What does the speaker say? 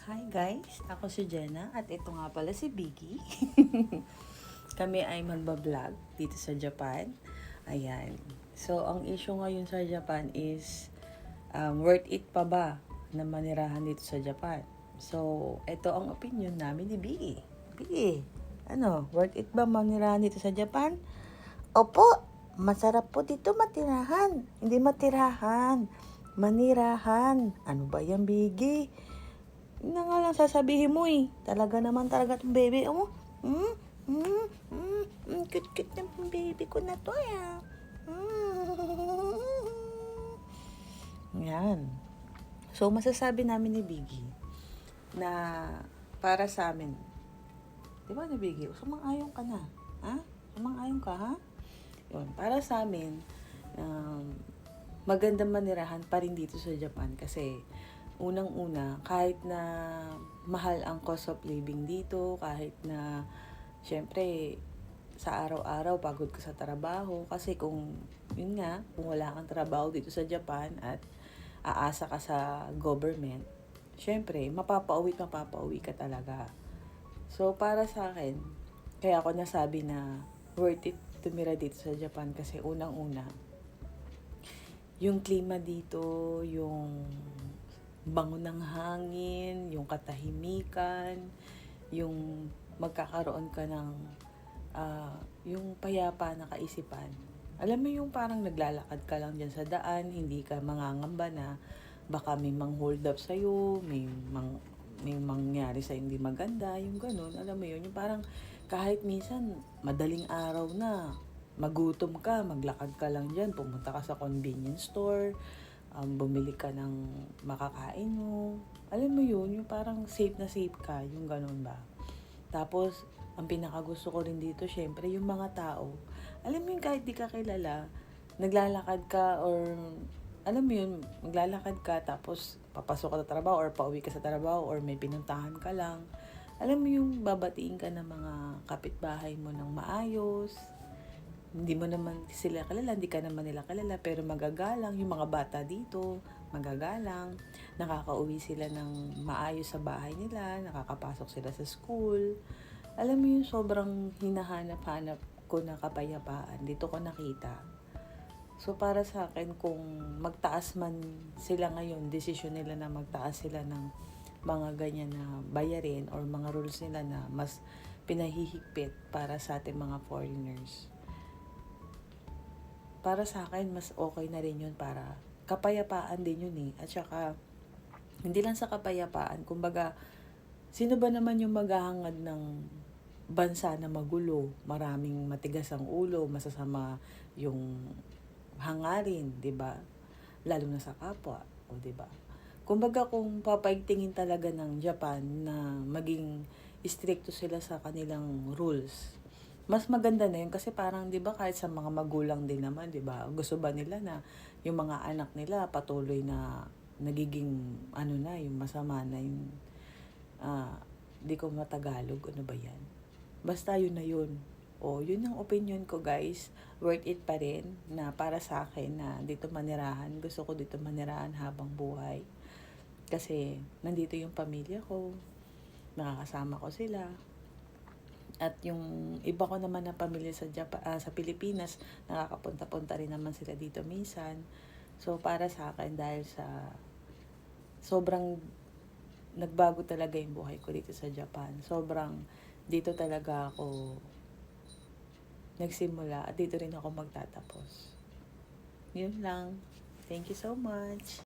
Hi guys, ako si Jenna at ito nga pala si Biggie. Kami ay magbablog dito sa Japan. Ayan. So, ang issue ngayon sa Japan is worth it pa ba na manirahan dito sa Japan? So, ito ang opinion namin ni Biggie. Biggie, worth it ba manirahan dito sa Japan? Opo, masarap po dito matirahan. Hindi matirahan, manirahan. Ano ba yan, Biggie? Yun na nga lang sasabihin mo eh. Talaga naman talaga itong baby. Cute-cute na pong baby ko na to ya. Yan. So, masasabi namin ni Biggie na para sa amin, di ba ni Biggie, sumang-ayon ka na. Ha? Sumang-ayon ka, ha? Yun, para sa amin, magandang manirahan pa rin dito sa Japan kasi unang-una, kahit na mahal ang cost of living dito, kahit na syempre sa araw-araw pagod ka sa trabaho kasi kung wala kang trabaho dito sa Japan at aasa ka sa government, syempre mapapauwi ka talaga. So para sa akin, kaya ako nasabi na worth it tumira dito sa Japan kasi unang-una, yung klima dito, yung bango ng hangin, yung katahimikan, yung magkakaroon ka ng yung payapa na kaisipan. Alam mo yung parang naglalakad ka lang dyan sa daan, hindi ka mangangamba na baka may mang-hold up sa'yo, may mangyari sa hindi maganda, yung ganun. Alam mo yun, yung parang kahit minsan madaling araw na, magutom ka, maglakad ka lang dyan, pumunta ka sa convenience store, bumili ka ng makakain mo. Alam mo yun, yung parang safe ka, yung ganun ba. Tapos, ang pinakagusto ko rin dito, syempre, yung mga tao. Alam mo yun, kahit di ka kilala, naglalakad ka or, alam mo yun, maglalakad ka tapos papasok ka sa trabaho or pauwi ka sa trabaho or may pinuntahan ka lang. Alam mo yung babatiin ka ng mga kapitbahay mo ng maayos, hindi mo naman sila kilala, hindi ka naman nila kilala, pero magagalang, yung mga bata dito, magagalang, nakakauwi sila ng maayos sa bahay nila, nakakapasok sila sa school. Alam mo yung sobrang hinahanap-hanap ko na kapayapaan, dito ko nakita. So para sa akin, kung magtaas man sila ngayon, desisyon nila na magtaas sila ng mga ganyan na bayarin or mga rules nila na mas pinahihigpit para sa ating mga foreigners. Para sa akin, mas okay na rin yun para kapayapaan din yun eh. At saka, hindi lang sa kapayapaan, kumbaga, sino ba naman yung maghahangad ng bansa na magulo, maraming matigas ang ulo, masasama yung hangarin, 'di ba? Lalo na sa kapwa, o 'di ba? Kumbaga kung papaigtingin talaga ng Japan na maging stricto sila sa kanilang rules, mas maganda na yun kasi parang 'di ba kahit sa mga magulang din naman, 'di ba? Gusto ba nila na yung mga anak nila patuloy na nagiging yung masama na yung di ko matagalog, ano ba 'yan? Basta yun na yun. O, yun ang opinion ko guys. Worth it pa rin na para sa akin na dito manirahan. Gusto ko dito manirahan habang buhay. Kasi nandito yung pamilya ko. Nakakasama ko sila. At yung iba ko naman na pamilya sa sa Pilipinas, nakakapunta-punta rin naman sila dito minsan. So para sa akin dahil sa sobrang nagbago talaga yung buhay ko dito sa Japan. Sobrang dito talaga ako nagsimula at dito rin ako magtatapos. Yun lang. Thank you so much.